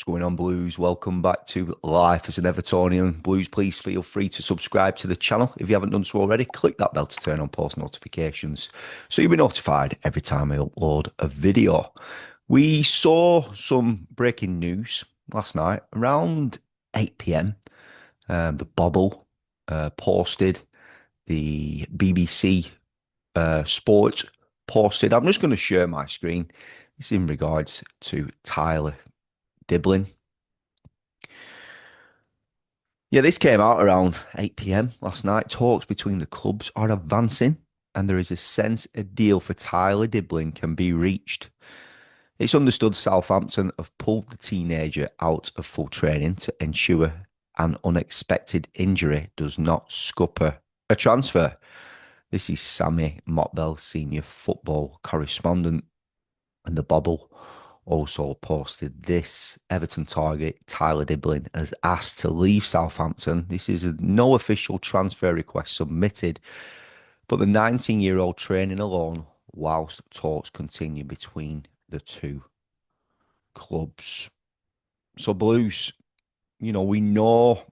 What's going on, Blues? Welcome back to Life as an Evertonian. Blues, please feel free to subscribe to the channel if you haven't done so already. Click that bell to turn on post notifications so you'll be notified every time I upload a video. We saw some breaking news last night around 8 p.m. The Bobble posted, the BBC Sport posted. I'm just going to share my screen. It's in regards to Tyler Dibling. Yeah, this came out around 8 p.m. last night. Talks between the clubs are advancing, and there is a sense a deal for Tyler Dibling can be reached. It's understood Southampton have pulled the teenager out of full training to ensure an unexpected injury does not scupper a transfer. This is Sammy Motbell, senior football correspondent, and the Bobble also posted this. Everton target Tyler Dibling has asked to leave Southampton. This is no official transfer request submitted, but the 19-year-old training alone whilst talks continue between the two clubs. So Blues, we know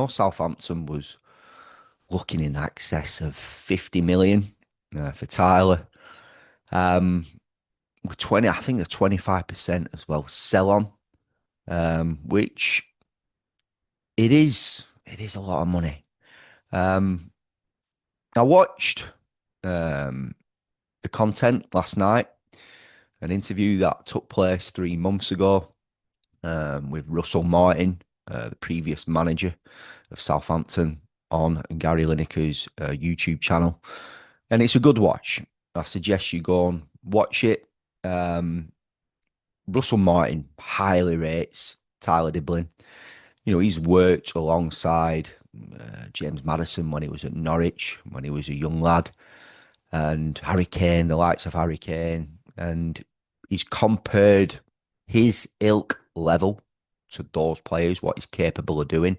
Southampton was looking in excess of 50 million for Tyler. With 20, I think the 25% as well sell on, which it is a lot of money. I watched the content last night, an interview that took place 3 months ago with Russell Martin, the previous manager of Southampton, on Gary Lineker's YouTube channel. And it's a good watch. I suggest you go and watch it. Russell Martin highly rates Tyler Dibling. He's worked alongside James Maddison when he was at Norwich, when he was a young lad, and Harry Kane, the likes of Harry Kane, and he's compared his ilk level to those players, what he's capable of doing.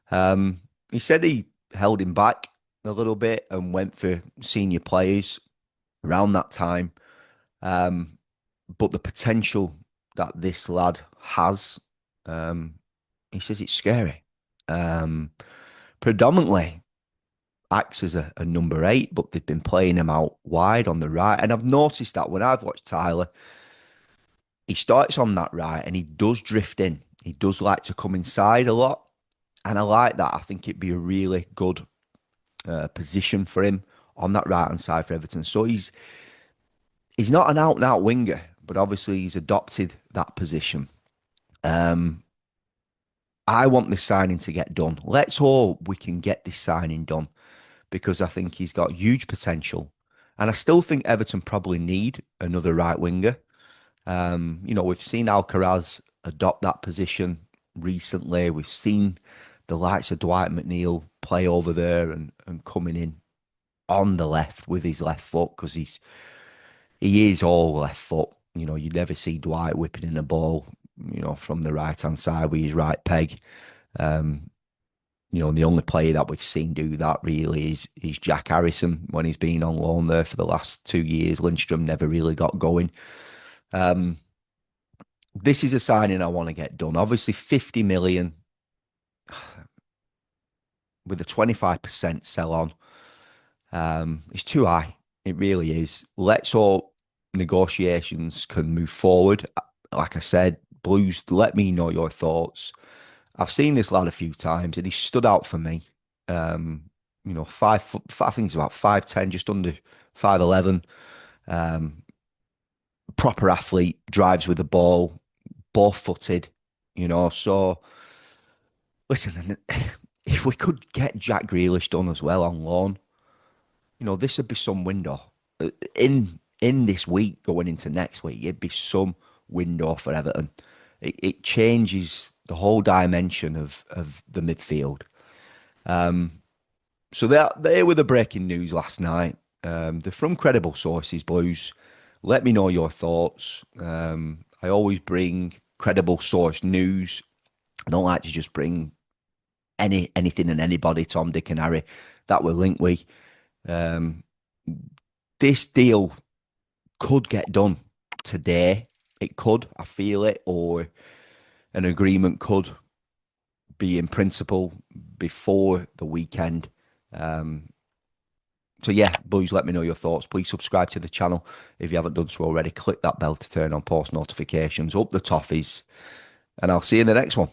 He said he held him back a little bit and went for senior players around that time. But the potential that this lad has, he says it's scary. Predominantly acts as a number 8, but they've been playing him out wide on the right. And I've noticed that when I've watched Tyler, he starts on that right and he does drift in. He does like to come inside a lot. And I like that. I think it'd be a really good position for him on that right-hand side for Everton. So he's not an out-and-out winger, but obviously he's adopted that position. I want this signing to get done. Let's hope we can get this signing done because I think he's got huge potential. And I still think Everton probably need another right winger. We've seen Alcaraz adopt that position recently. We've seen the likes of Dwight McNeil play over there and coming in on the left with his left foot because he is all left foot. You never see Dwight whipping in a ball, from the right-hand side with his right peg. And the only player that we've seen do that really is Jack Harrison when he's been on loan there for the last 2 years. Lindstrom never really got going. This is a signing I want to get done. Obviously, 50 million with a 25% sell on is too high. It really is. Let's hope negotiations can move forward. Like I said, Blues, let me know your thoughts. I've seen this lad a few times and he stood out for me. 5 foot, I think he's about 5'10", just under 5'11". Proper athlete, drives with the ball, both-footed, so listen, if we could get Jack Grealish done as well on loan, this would be some window. In this week going into next week, it'd be some window for Everton. It changes the whole dimension of the midfield. So they were the breaking news last night. They're from credible sources, Blues. Let me know your thoughts. I always bring credible source news. I don't like to just bring anything and anybody, Tom, Dick and Harry, that we're linked with. This deal could get done today. It could, I feel it, or an agreement could be in principle before the weekend. Um, so yeah, boys, let me know your thoughts. Please subscribe to the channel if you haven't done so already. Click that bell to turn on post notifications. Up the toffees, and I'll see you in the next one.